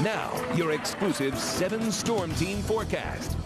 Now, your exclusive 7-storm team forecast.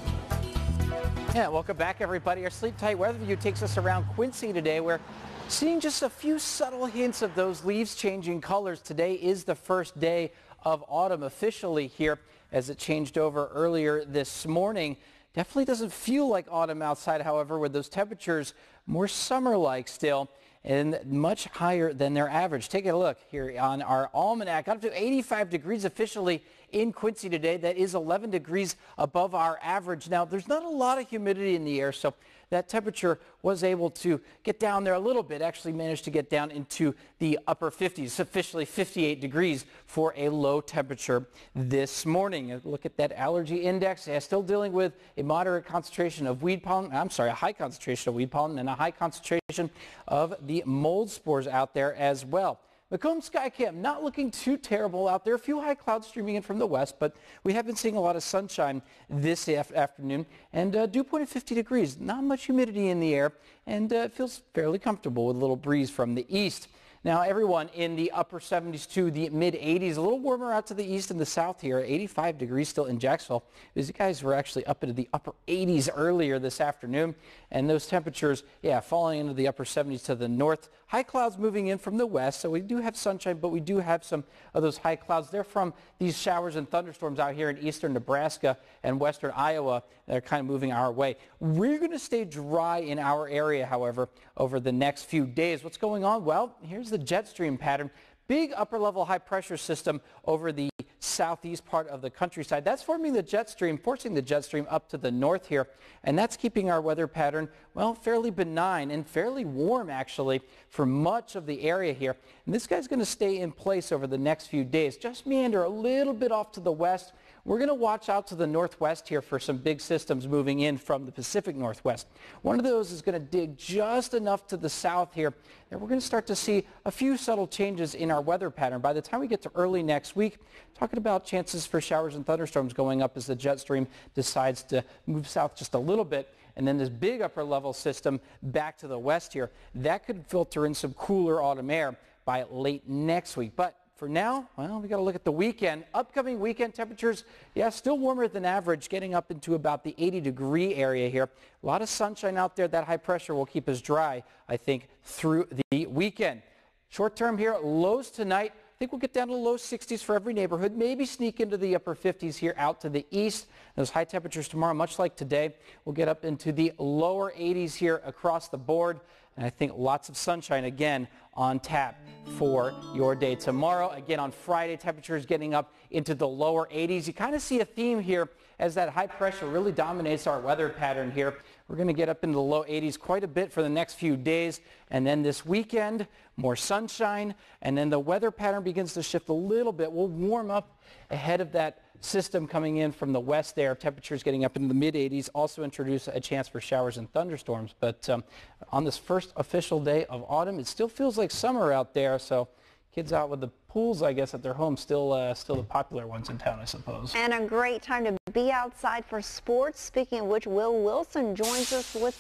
Yeah, welcome back, everybody. Our sleep tight weather view takes us around Quincy today. We're seeing just a few subtle hints of those leaves changing colors. Today is the first day of autumn officially here, as it changed over earlier this morning. Definitely doesn't feel like autumn outside, however, with those temperatures more summer-like still and much higher than their average. Take a look here on our almanac. Up to 85 degrees officially in Quincy today. That is 11 degrees above our average. Now, there's not a lot of humidity in the air, so that temperature was able to get down there a little bit. Actually managed to get down into the upper 50s, officially 58 degrees for a low temperature this morning. Look at that allergy index. Yeah, still dealing with a moderate concentration of weed pollen. I'm sorry, a high concentration of weed pollen and a high concentration of the mold spores out there as well. Macomb Skycam not looking too terrible out there. A few high clouds streaming in from the west, but we have been seeing a lot of sunshine this afternoon, and dew point at 50 degrees. Not much humidity in the air, and it feels fairly comfortable with a little breeze from the east. Now, everyone in the upper 70s to the mid-80s, a little warmer out to the east and the south here, 85 degrees still in Jacksonville. These guys were actually up into the upper 80s earlier this afternoon, and those temperatures, yeah, falling into the upper 70s to the north. High clouds moving in from the west, so we do have sunshine, but we do have some of those high clouds. They're from these showers and thunderstorms out here in eastern Nebraska and western Iowa that are kind of moving our way. We're going to stay dry in our area, however, over the next few days. What's going on? Well, here's the jet stream pattern. Big upper level high pressure system over the southeast part of the countryside. That's forming the jet stream, forcing the jet stream up to the north here, and that's keeping our weather pattern, well, fairly benign and fairly warm actually for much of the area here. And this guy's going to stay in place over the next few days. Just meander a little bit off to the west. We're going to watch out to the northwest here for some big systems moving in from the Pacific Northwest. One of those is going to dig just enough to the south here, and we're going to start to see a few subtle changes in our weather pattern. By the time we get to early next week, talking about chances for showers and thunderstorms going up as the jet stream decides to move south just a little bit. And then this big upper level system back to the west here, that could filter in some cooler autumn air by late next week. But for now, well, we got to look at the weekend. Upcoming weekend temperatures, yeah, still warmer than average, getting up into about the 80-degree area here. A lot of sunshine out there. That high pressure will keep us dry, I think, through the weekend. Short term here, lows tonight. I think we'll get down to the low 60s for every neighborhood, maybe sneak into the upper 50s here out to the east. Those high temperatures tomorrow, much like today, will get up into the lower 80s here across the board. And I think lots of sunshine again on tap for your day tomorrow. Again, on Friday, temperatures getting up into the lower 80s. You kind of see a theme here as that high pressure really dominates our weather pattern here. We're going to get up into the low 80s quite a bit for the next few days. And then this weekend, more sunshine. And then the weather pattern begins to shift a little bit. We'll warm up ahead of that system coming in from the west there. Temperatures getting up into the mid-80s also introduce a chance for showers and thunderstorms. But on this first official day of autumn, it still feels like summer out there. So kids out with the pools, I guess, at their home, still the popular ones in town, I suppose. And a great time to be outside for sports. Speaking of which, Will Wilson joins us with